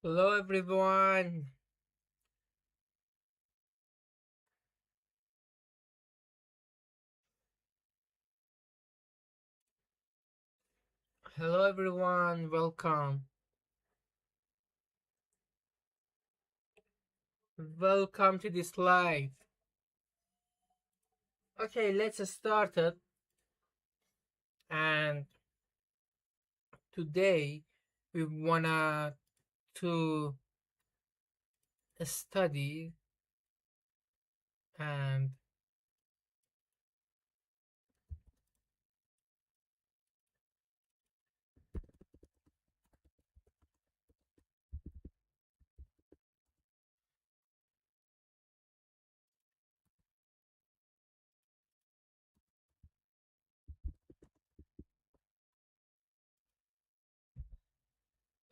Hello everyone. Hello everyone. Welcome. Welcome to this live. Okay, let's start it. And today we wanna to study and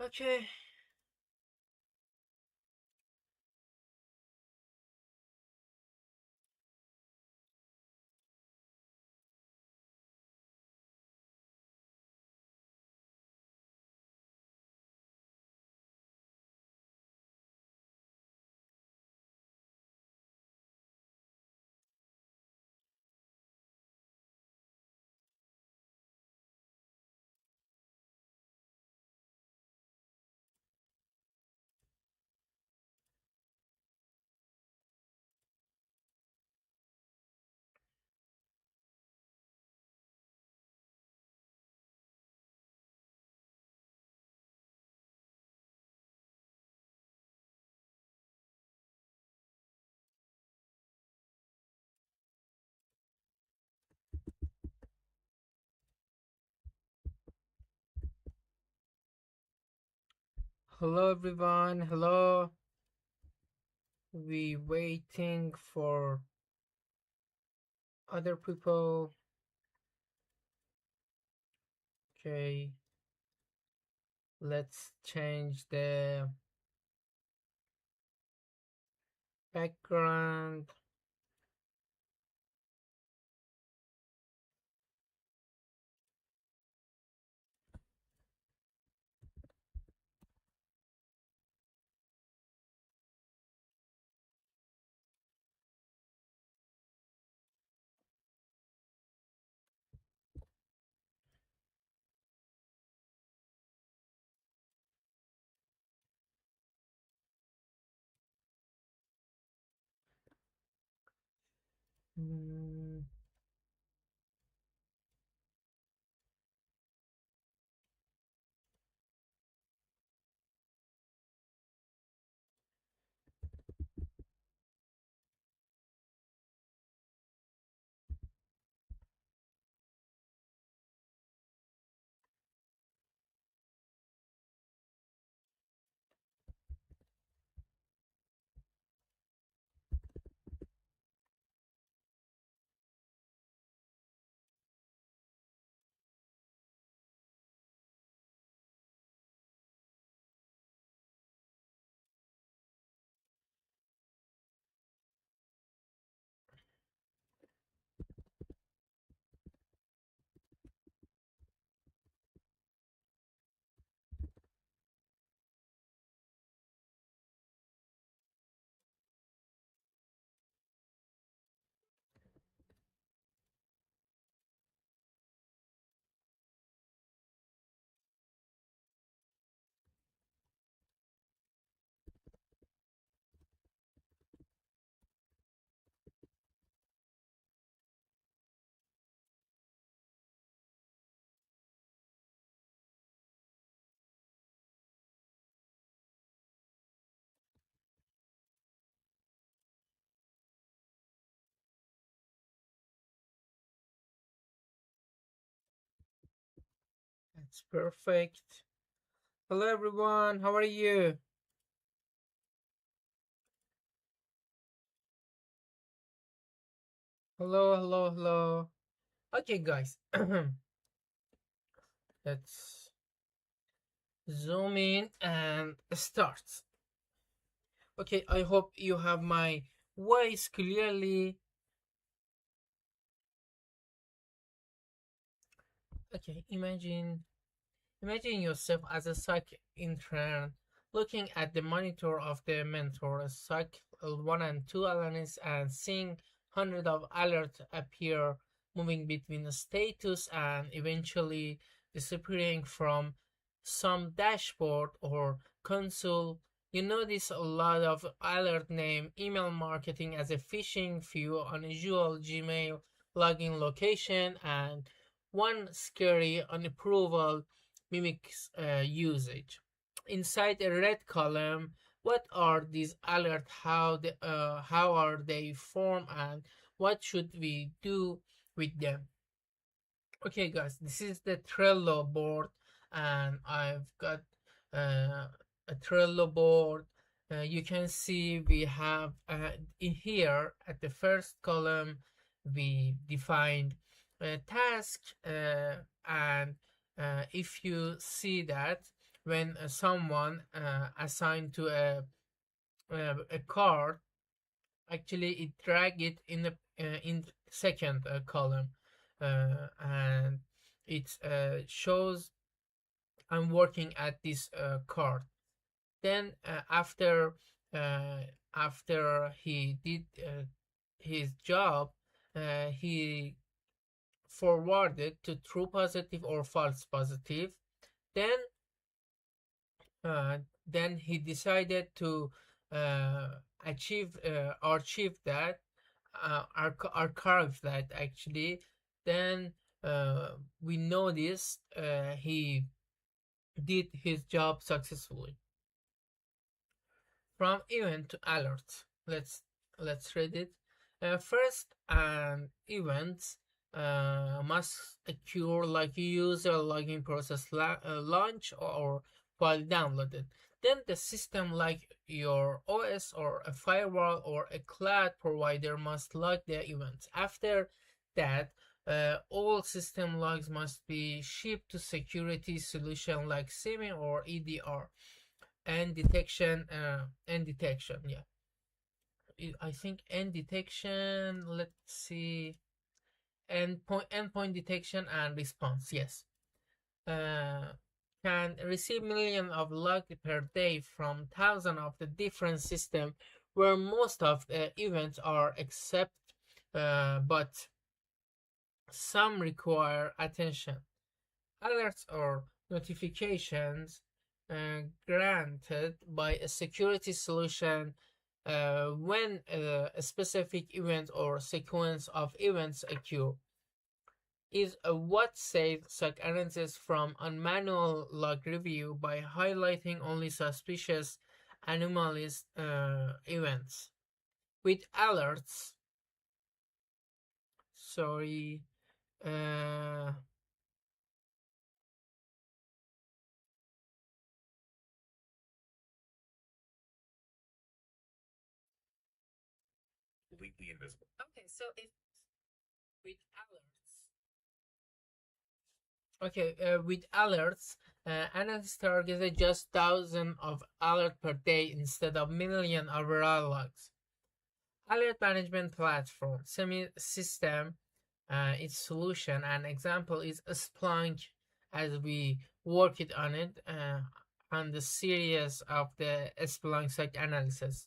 okay. Hello everyone. Hello. We waiting for other people. Okay. Let's change the background. Mm, that's perfect. Hello everyone, how are you? Hello, hello, hello. Okay, guys, let's zoom in and start. Okay, I hope you have my voice clearly. Okay, imagine yourself as a psych intern looking at the monitor of the mentor, cycle 1 and 2 analysts, and seeing hundreds of alerts appear, moving between the status and eventually disappearing from some dashboard or console. You notice a lot of alert name, email marketing as a phishing, few unusual Gmail login location, and one scary unapproval mimics usage. Inside a red column, what are these alerts? How are they formed, and what should we do with them? Okay, guys, this is the Trello board, and I've got a Trello board. You can see we have in here at the first column we defined a task, and if you see that when someone assigned to a card, actually it drag it in second column, and it shows I'm working at this card. Then uh, after he did his job, he forwarded to true positive or false positive. Then uh, then he decided to uh, archive that, archive that actually. Then we noticed he did his job successfully. From event to alert, let's read it. First, an event must occur like user login process launch or file downloaded. Then the system like your OS or a firewall or a cloud provider must log the events. After that, all system logs must be shipped to security solution like SIEM or EDR and detection. Yeah, I think end detection. Let's see, endpoint detection and response. Yes, uh, can receive millions of logs per day from thousands of the different systems where most of the events are accept, but some require attention. Alerts or notifications granted by a security solution when a specific event or sequence of events occur is what saves SOC analysts from manual log review by highlighting only suspicious anomalous events. With alerts, sorry, uh, completely invisible. Okay, so if with alerts, with alerts, analysts targeted just thousands of alerts per day instead of million overall logs. Alert management platform, semi system, its solution. An example is Splunk, as we worked on it on the series of the Splunk SOC analysis.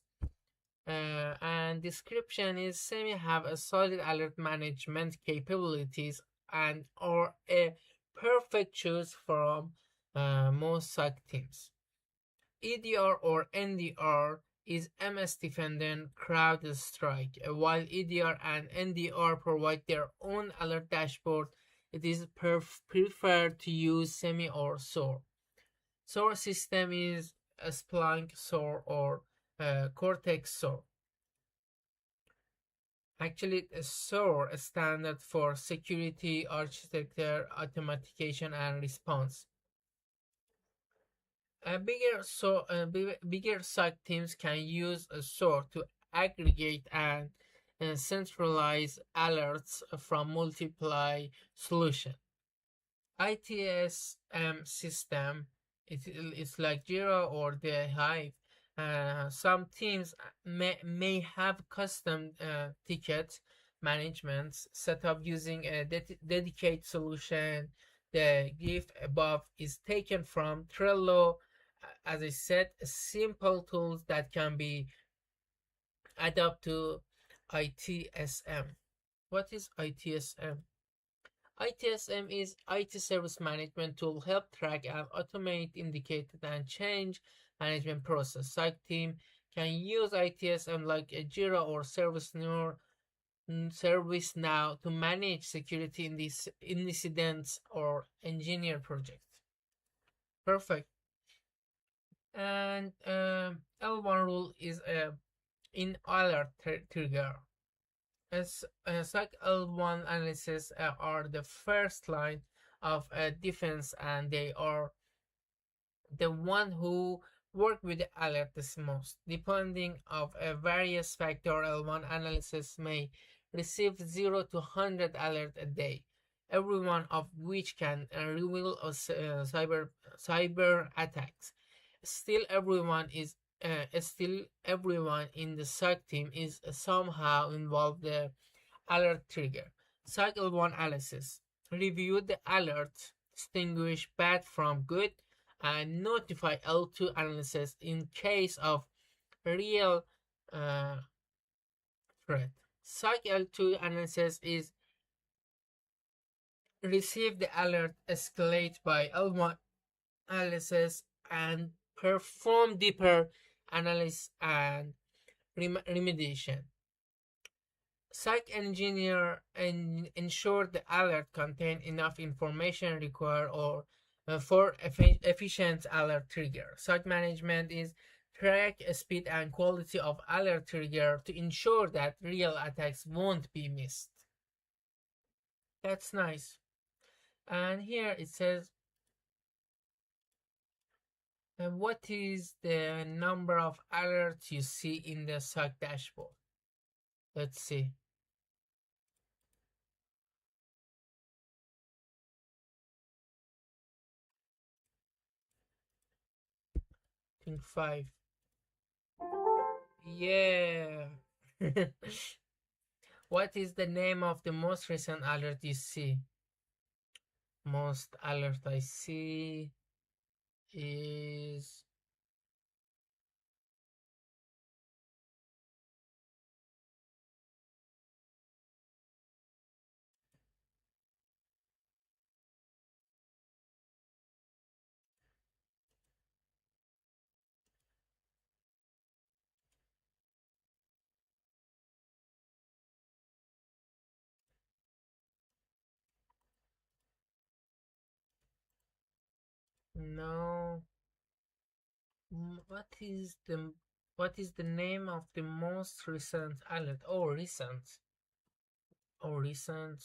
And description is semi have a solid alert management capabilities and are a perfect choice from most SOC teams. EDR or NDR is MS Defender CrowdStrike. While EDR and NDR provide their own alert dashboard, it is preferred to use SEMI or SOAR. SOAR system is a Splunk SOAR or Cortex SOAR. Actually, SOAR is standard for security architecture, authentication, and response. Bigger SOC teams can use a SOAR to aggregate and centralize alerts from multiple solutions. ITSM system, it's like Jira or the Hive. Some teams may have custom ticket management set up using a dedicated solution. The GIF above is taken from Trello as I said, simple tools that can be adapted to ITSM. What is ITSM? ITSM is IT service management tool help track and automate indicated and change management process. Site team can use ITSM like a Jira or ServiceNow to manage security in these incidents or engineer projects. Perfect. And L1 rule is in alert trigger. As SOC L1 analysis are the first line of defense, and they are the one who work with the alert the most. Depending of a various factor, L1 analysis may receive 0 to 100 alert a day, every one of which can reveal cyber attacks. Still everyone in the SOC team is somehow involved the alert trigger. Cycle 1 analysis. Review the alert, distinguish bad from good, and notify L2 analysis in case of real uh, threat. Cycle L2 analysis is receive the alert, escalate by L1 analysis, and perform deeper analysis and remediation. Psych engineer ensure the alert contain enough information required or for efficient alert trigger. Site management is track speed and quality of alert trigger to ensure that real attacks won't be missed. That's nice. And here it says, what is the number of alerts you see in the SOC dashboard? Let's see. I think 5. Yeah. What is the name of the most recent alert you see? Most alert I see is no. What is the name of the most recent alert? Oh, recent. Oh, recent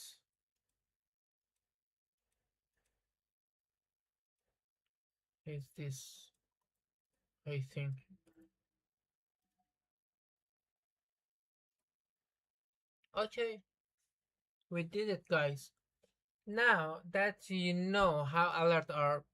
is this, I think. Okay, we did it, guys. Now that you know how alerts are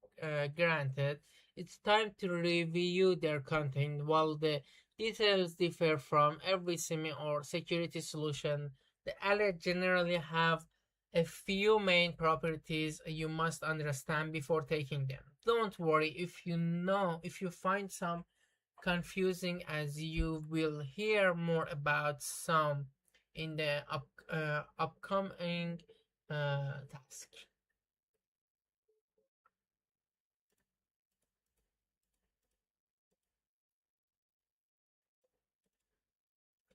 granted, it's time to review their content. While the details differ from every SIEM or security solution, the alerts generally have a few main properties you must understand before taking them. Don't worry if you find some confusing, as you will hear more about some in the upcoming task.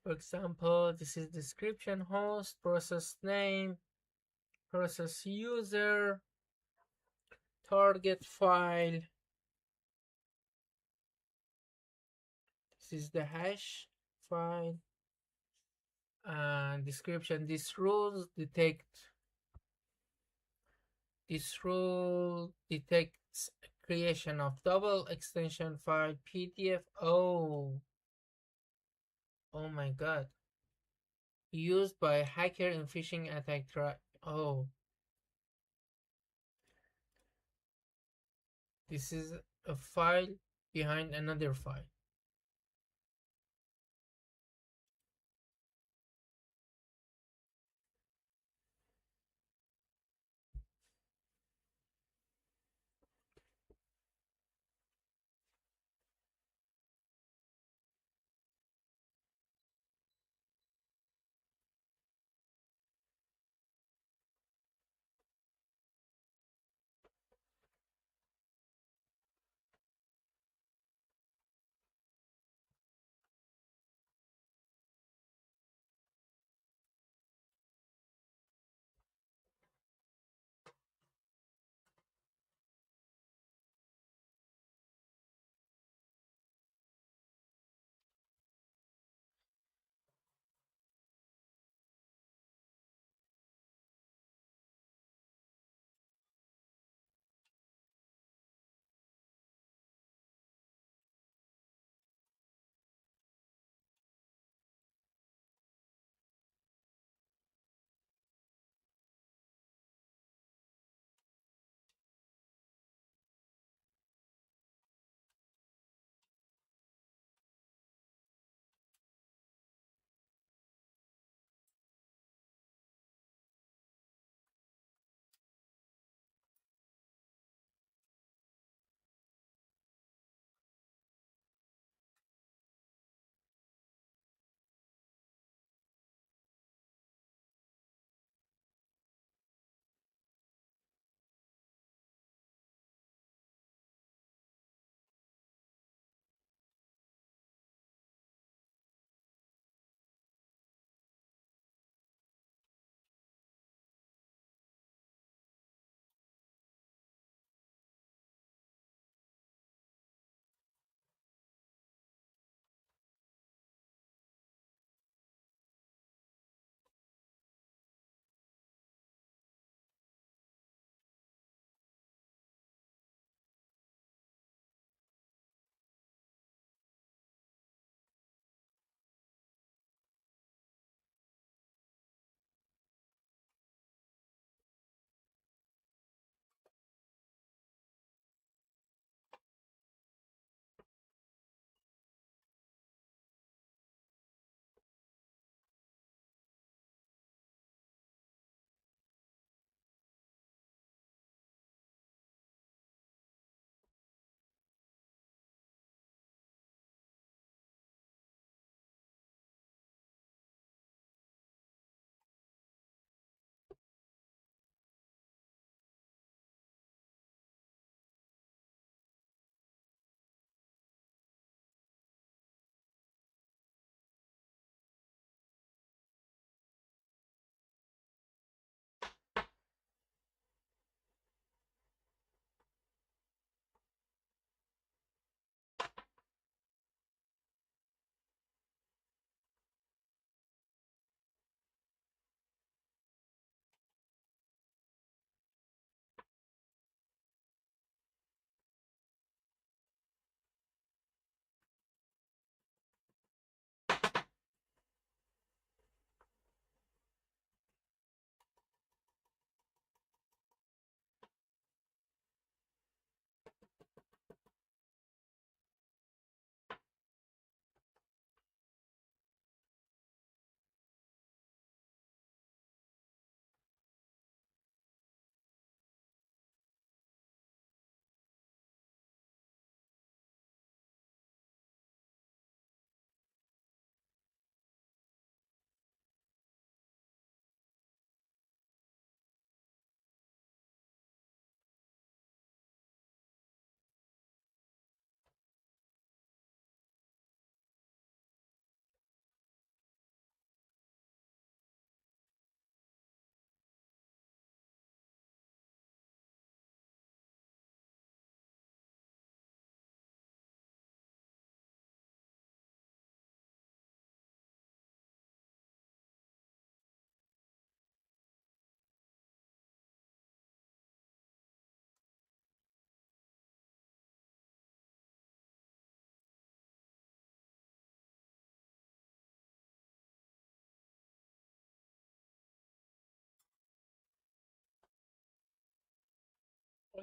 For example, this is description, host, process name, process user, target file. This is the hash file. And description, this rule detects creation of double extension file PDF. Oh my god. Used by hacker in phishing attack. Oh, this is a file behind another file.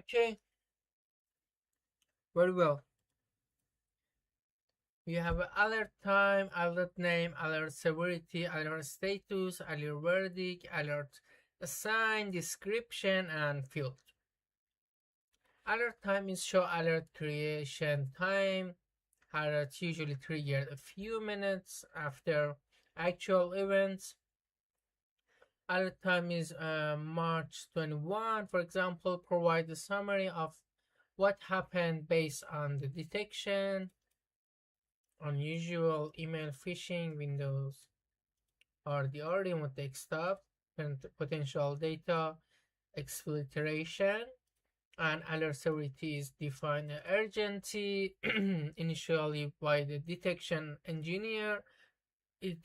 Okay, very well. We have alert time, alert name, alert severity, alert status, alert verdict, alert assign, description, and field. Alert time is show alert creation time. Alerts usually trigger a few minutes after actual events. Alert time is March 21, for example, provide a summary of what happened based on the detection, unusual email phishing windows, RDR, remote desktop, potential data exfiltration, and alert severity is defined urgency initially by the detection engineer. It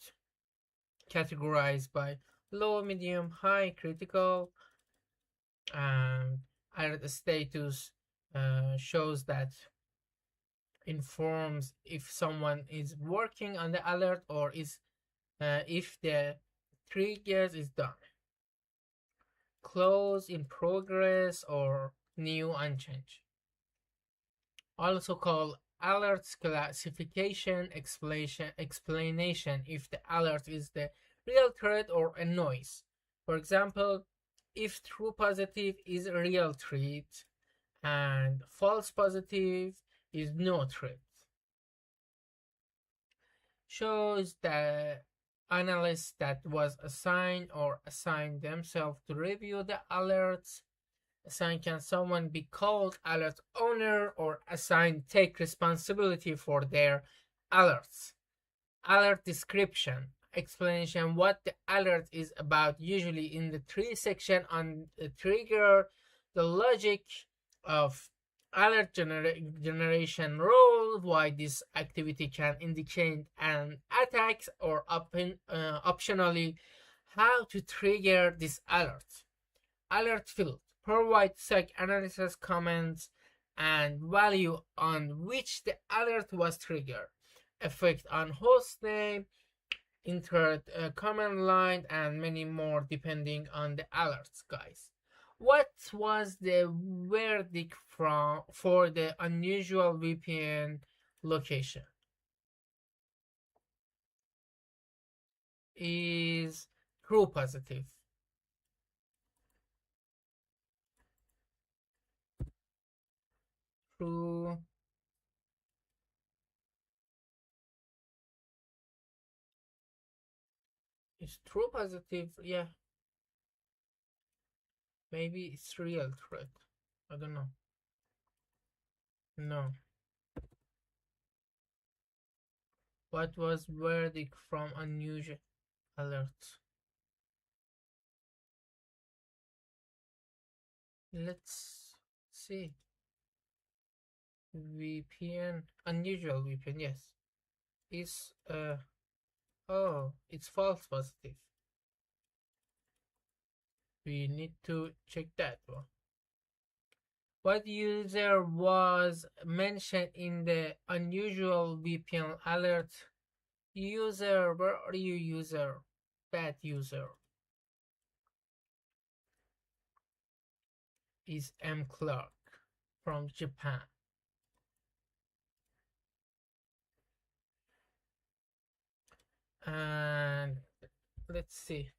categorized by low, medium, high, critical, and alert status shows that informs if someone is working on the alert or is if the triggers is done. Close, in progress, or new, unchanged. Also called alerts classification explanation if the alert is the real threat or a noise. For example, if true positive is a real threat and false positive is no threat. Shows the analyst that was assigned or assigned themselves to review the alerts. Assigned can someone be called alert owner or assigned take responsibility for their alerts. Alert description explanation what the alert is about, usually in the 3 section on the trigger, the logic of alert generation role, why this activity can indicate an attack, or optionally how to trigger this alert. Alert field provide SOC analysis comments and value on which the alert was triggered, effect on host name, entered command line, and many more depending on the alerts, guys. What was the verdict for the unusual VPN location? Is true positive. True. Is true positive? Yeah. Maybe it's real threat. I don't know. No. What was verdict from unusual alerts? Let's see. VPN, unusual VPN, yes. Is oh, it's false positive. We need to check that one. What user was mentioned in the unusual VPN alert? User, where are you, user? That user is M. Clark from Japan. And let's see.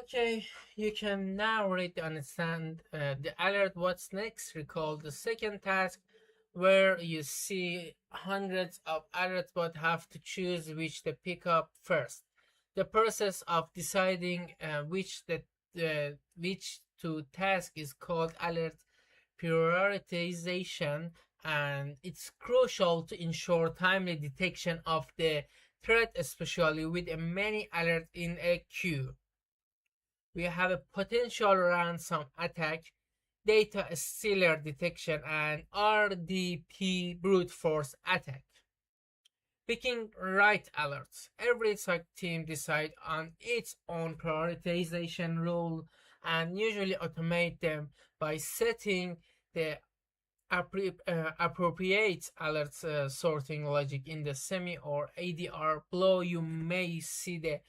Okay, you can now read to understand the alert. What's next? Recall the second task where you see hundreds of alerts but have to choose which to pick up first. The process of deciding which to task is called alert prioritization, and it's crucial to ensure timely detection of the threat, especially with many alerts in a queue. We have a potential ransom attack, data stealer detection, and RDP brute force attack. Picking right alerts. Every SOC team decides on its own prioritization rule and usually automate them by setting the appropriate alert sorting logic in the SEMI or ADR. Below you may see the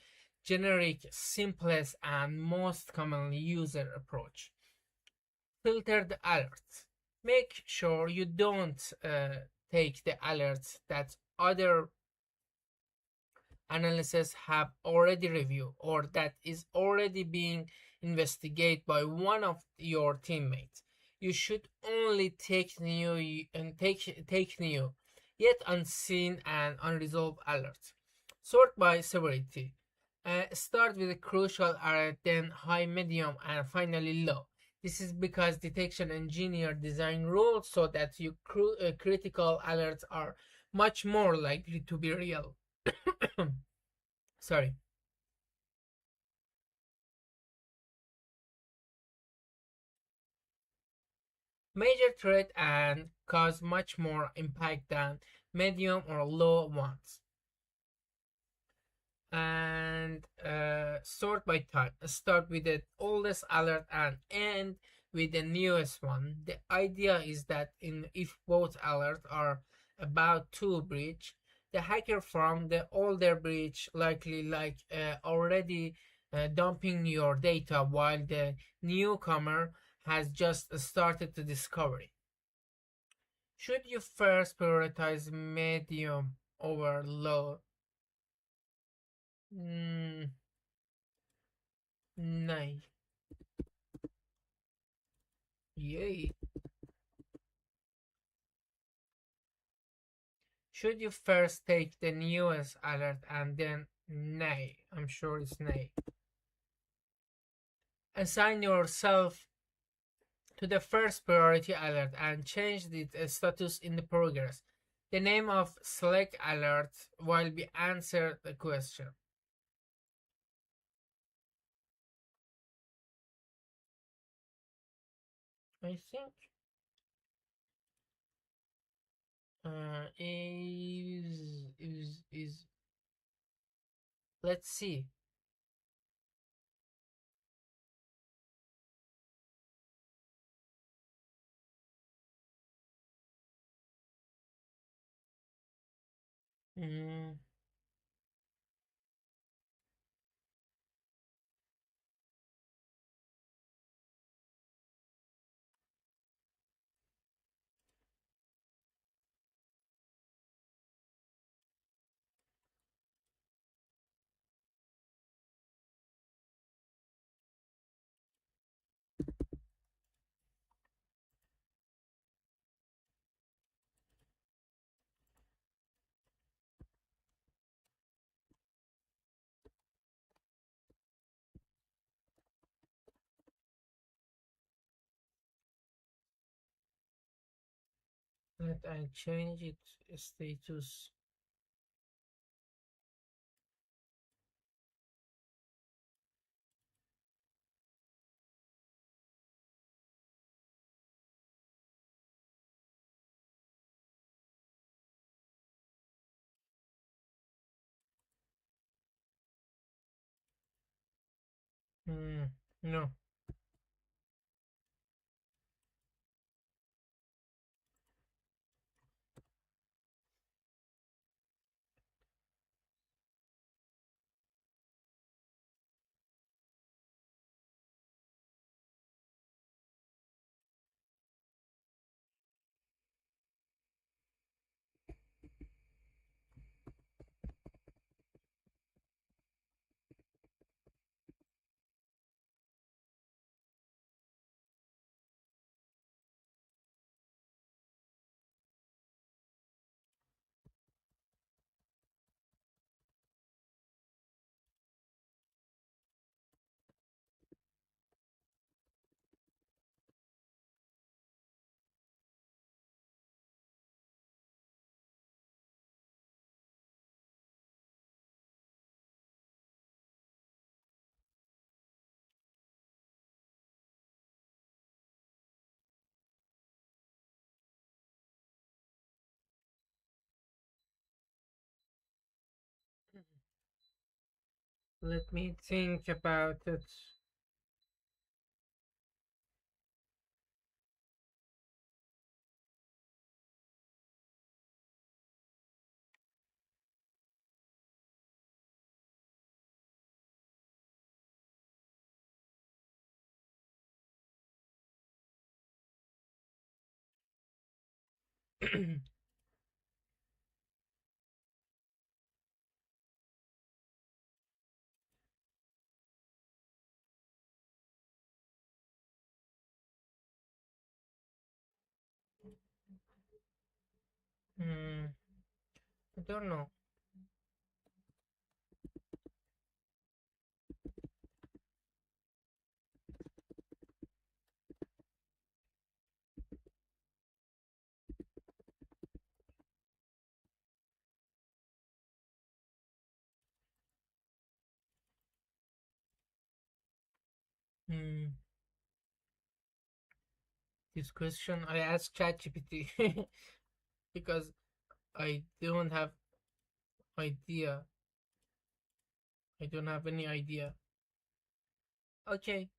generic, simplest, and most commonly used approach. Filter the alerts. Make sure you don't take the alerts that other analysts have already reviewed or that is already being investigated by one of your teammates. You should only take new, yet unseen and unresolved alerts. Sort by severity. Start with a crucial alert, then high, medium, and finally low. This is because detection engineer design rules so that your critical alerts are much more likely to be real. Sorry. Major threat and cause much more impact than medium or low ones. And sort by time. Start with the oldest alert and end with the newest one. The idea is that if both alerts are about to breach, the hacker from the older breach likely already dumping your data while the newcomer has just started to discover it. Should you first prioritize medium over low? Mm, no. Yay. Should you first take the newest alert and then nay? I'm sure it's nay. Assign yourself to the first priority alert and change the status in the progress. The name of select alert will be answer the question. I think is let's see. Mm, let I change it status. No. Let me think about it. Hmm, I don't know. Hmm, this question I asked ChatGPT because I don't have idea. I don't have any idea. Okay,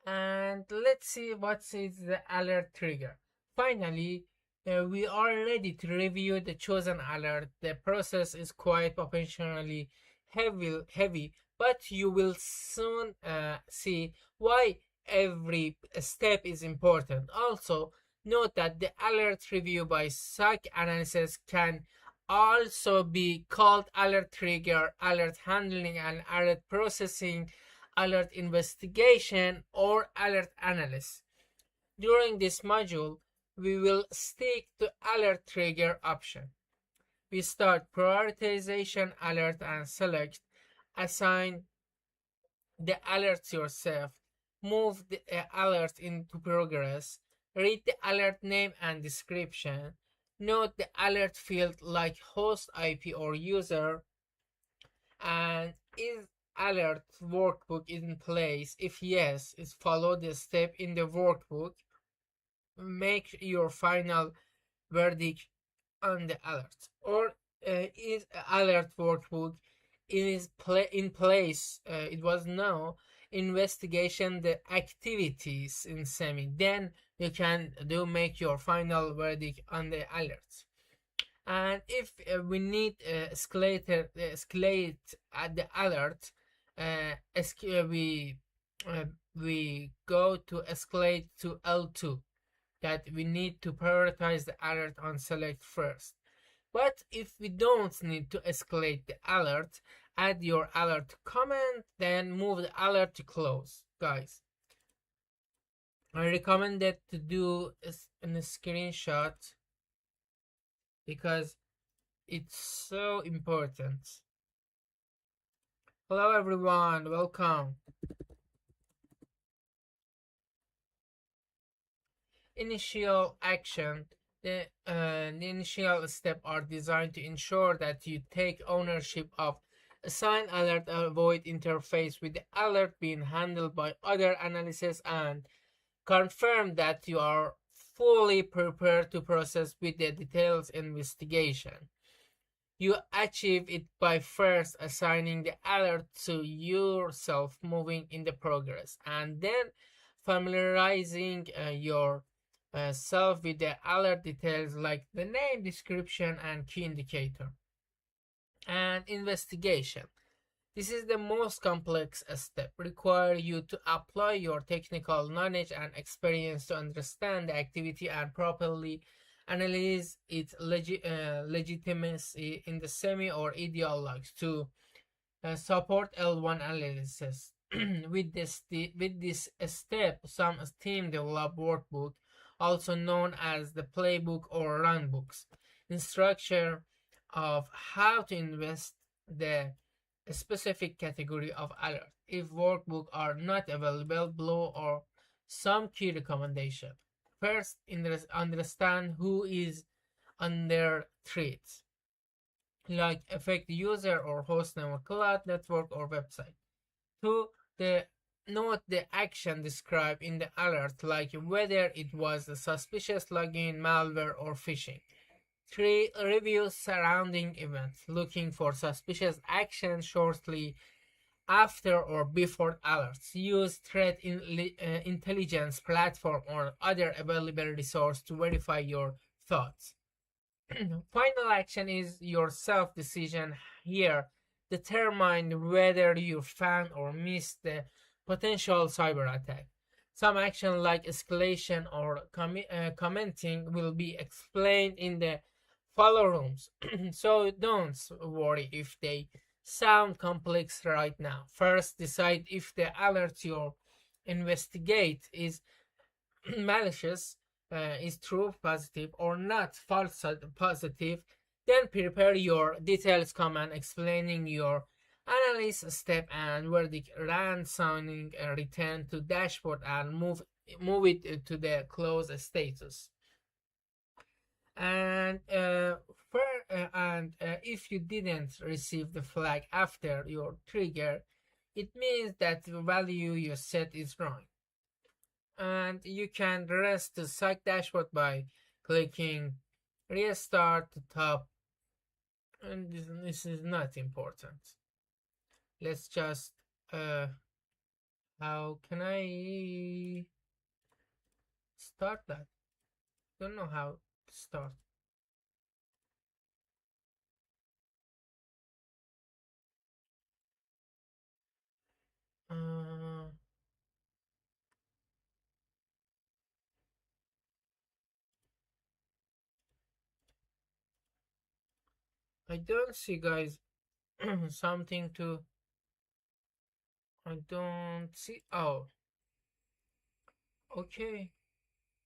and let's see what is the alert trigger. Finally, we are ready to review the chosen alert. The process is quite potentially heavy, but you will soon see why every step is important. Also, note that the alert review by SOC analysis can also be called alert trigger, alert handling, and alert processing, alert investigation, or alert analysis. During this module, we will stick to alert trigger option. We start prioritization alert and select assign the alerts yourself, move the alert into progress, read the alert name and description, note the alert field like host IP or user, and is alert workbook in place? If yes, is follow the step in the workbook. Make your final verdict on the alert. Or is alert workbook in place? It was no investigation the activities in semi. Then you can do make your final verdict on the alerts. And if we need escalate at the alert, uh, we uh, we go to escalate to L2, that we need to prioritize the alert on select first. But if we don't need to escalate the alert, add your alert comment, then move the alert to close. Guys, I recommend that to do a screenshot because it's so important. Hello everyone, welcome. Initial action. The initial steps are designed to ensure that you take ownership of assign alert, avoid interface with the alert being handled by other analysis, and confirm that you are fully prepared to process with the details investigation. You achieve it by first assigning the alert to yourself moving in the progress, and then familiarizing yourself with the alert details like the name, description, and key indicator. And investigation. This is the most complex step, require you to apply your technical knowledge and experience to understand the activity and properly analyze its legitimacy in the semi or ideal logs to support L1 analysis. With this step, some team develop workbook, also known as the playbook or runbooks, instruction of how to invest the specific category of alert. If workbook are not available, below or some key recommendation. First, understand who is under threat, like affect user or host name or cloud network or website. Two, the note the action described in the alert, like whether it was a suspicious login, malware, or phishing. Three, review surrounding events, looking for suspicious action shortly after or before alerts. Use intelligence platform or other available resource to verify your thoughts. Final action is your self decision here. Determine whether you found or missed the potential cyber attack. Some action like escalation or commenting will be explained in the follow rooms, so don't worry if they sound complex right now. First, decide if the alert you investigate is malicious, is true positive or not false positive. Then prepare your details command explaining your analysis step and verdict, run signing return to dashboard and move it to the close status. And if you didn't receive the flag after your trigger, it means that the value you set is wrong. And you can rest the SOC dashboard by clicking restart the top, and this is not important. Let's just how can I start that? Don't know how to start. uh, I don't see, guys. Something to, I don't see. Oh, okay.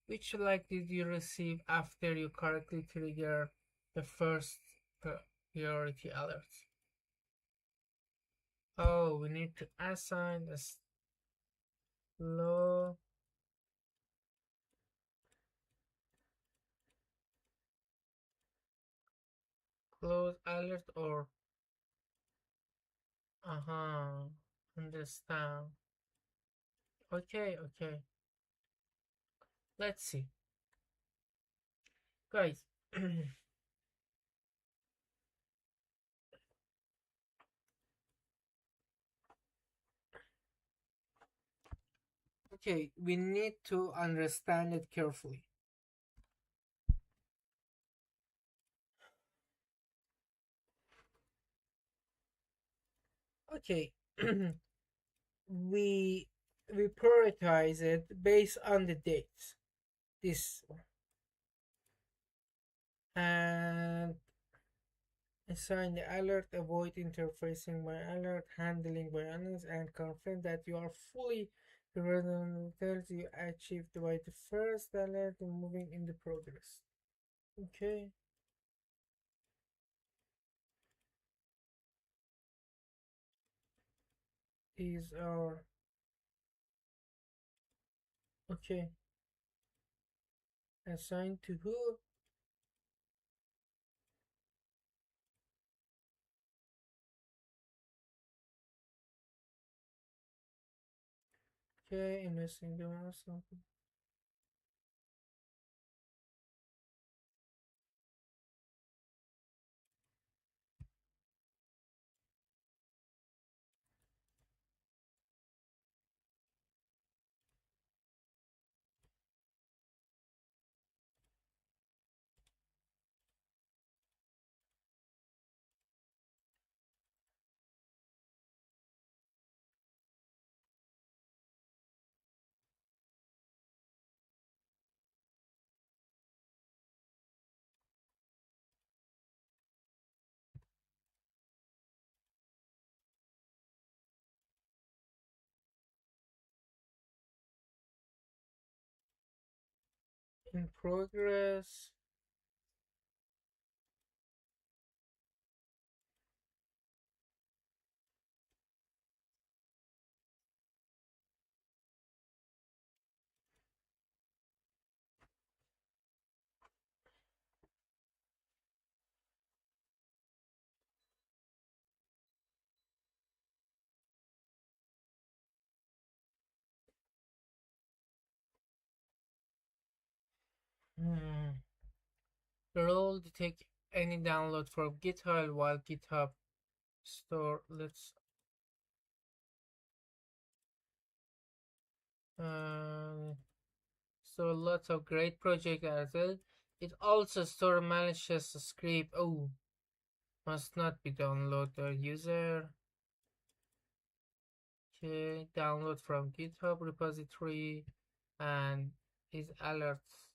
Which like did you receive after you correctly trigger the first priority alert? Oh, we need to assign a slow close alert or uh-huh. Understand. Okay, okay. Let's see. Guys. Okay, we need to understand it carefully. Okay. we we prioritize it based on the dates. This and assign the alert, avoid interfacing by alert, handling by analyst, and confirm that you are fully redundant until you achieved by the first alert and moving in the progress. Okay, these are okay. Assigned to who? Okay, investing the mouse. In progress. Hmm. Role detect any download from GitHub while GitHub store. Let's Uh, so lots of great project as well. It also store malicious script. Oh, must not be downloaded. User okay, download from GitHub repository and is alerts.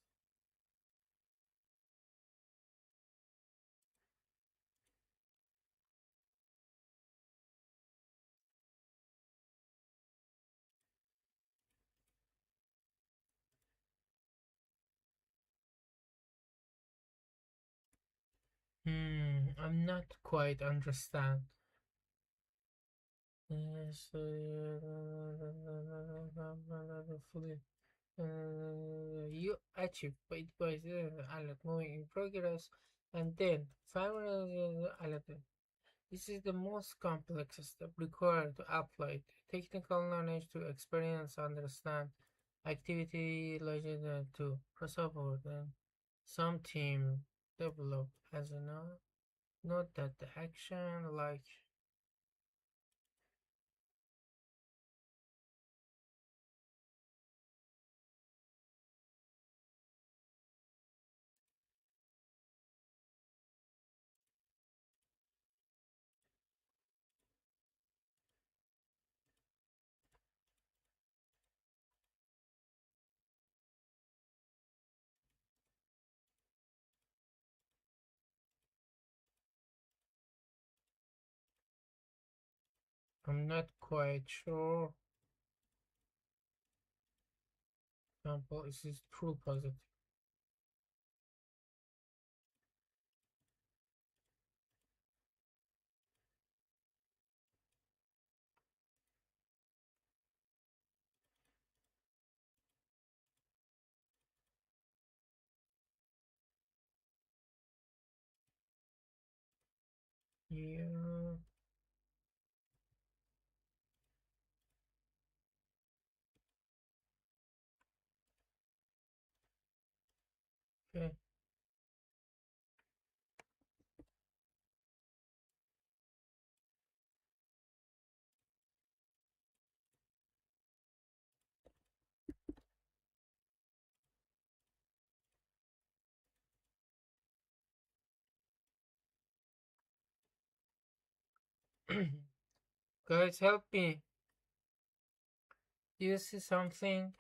I'm not quite understand. Yes, you achieve by alert moving in progress, and then final alert. This is the most complex step required to apply technical knowledge to experience, understand activity logic to crossover. Then some team develop as a note that the action like I'm not quite sure. Example is this true positive. Yeah. Okay. Guys, help me. Do you see something?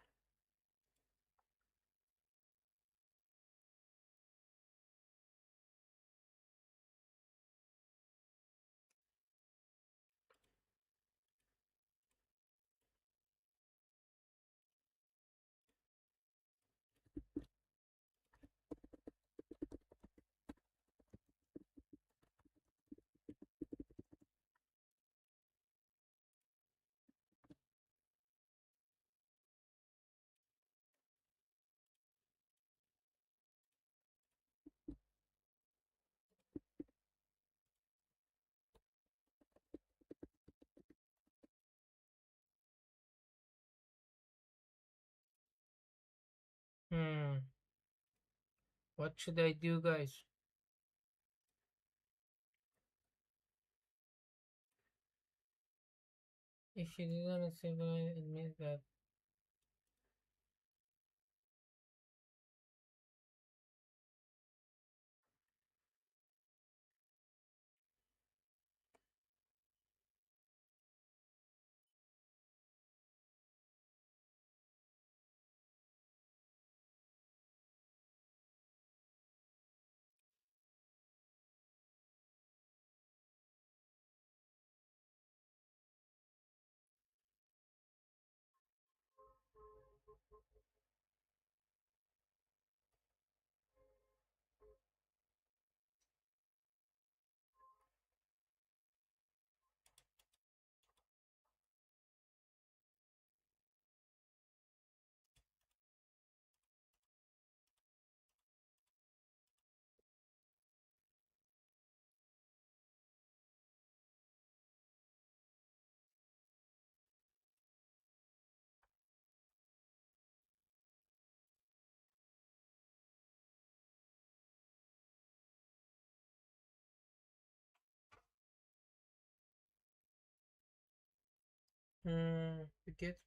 Hmm. What should I do, guys? If you didn't simply admit that. To get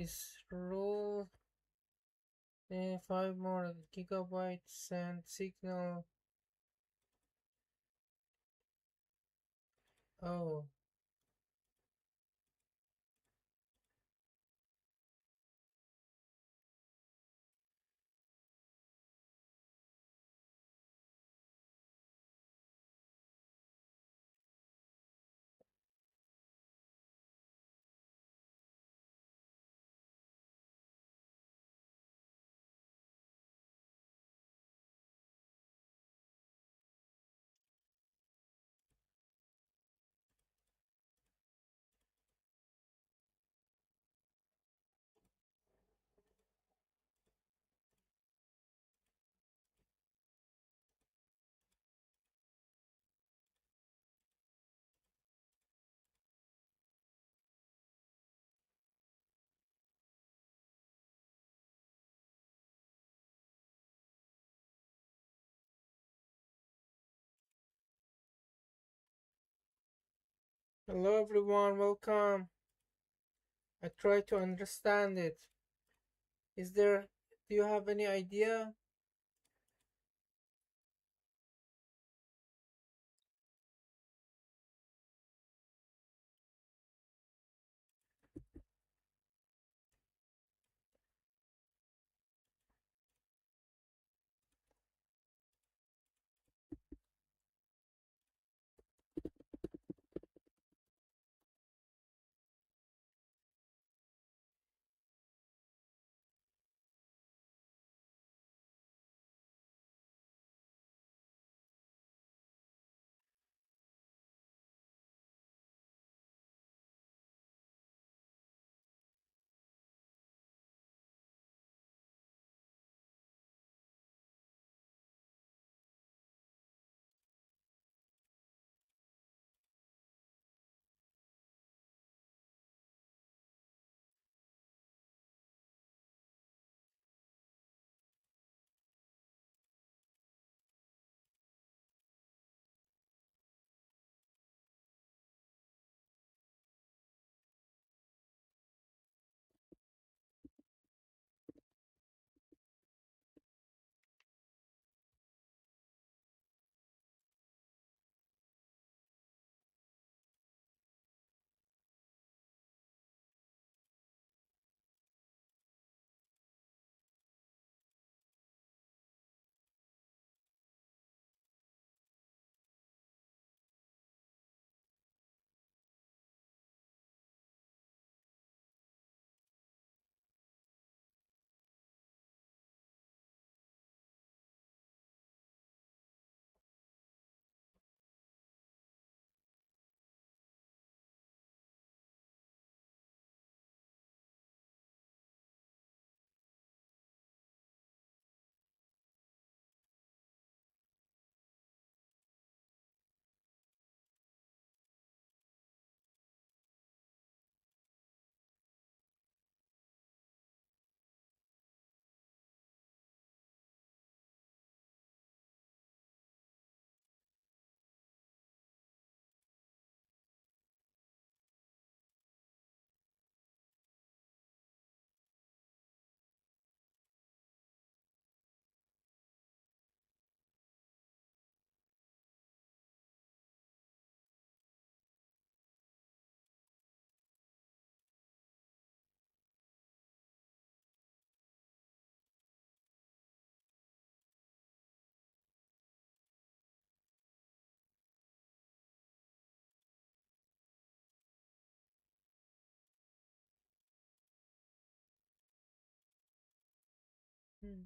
This rule 5 more gigabytes send signal. Oh, hello everyone, welcome. I try to understand it. Is there, do you have any idea? Hmm.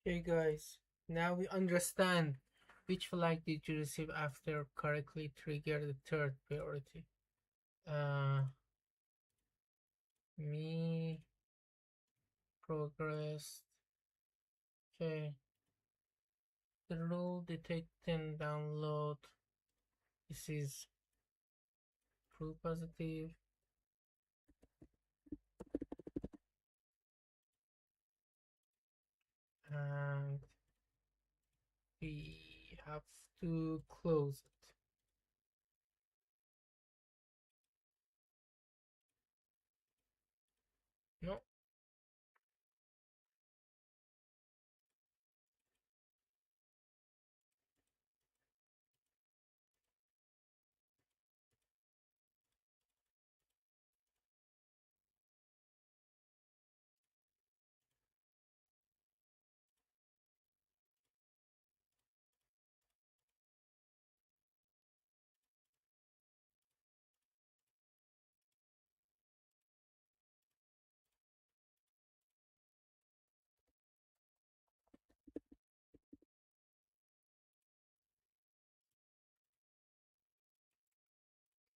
Okay, guys, now we understand which flag did you receive after correctly trigger the third priority. Uh, me progressed. Okay, the rule detect and download. This is true positive, and we have to close it. No.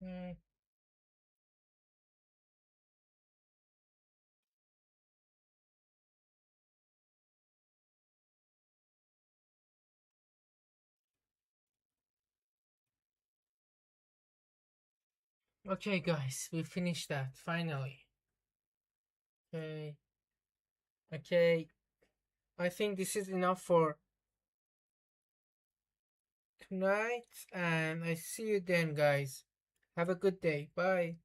Mm, okay, guys, we finished that finally. Okay, okay. I think this is enough for tonight, and I see you then, guys. Have a good day. Bye.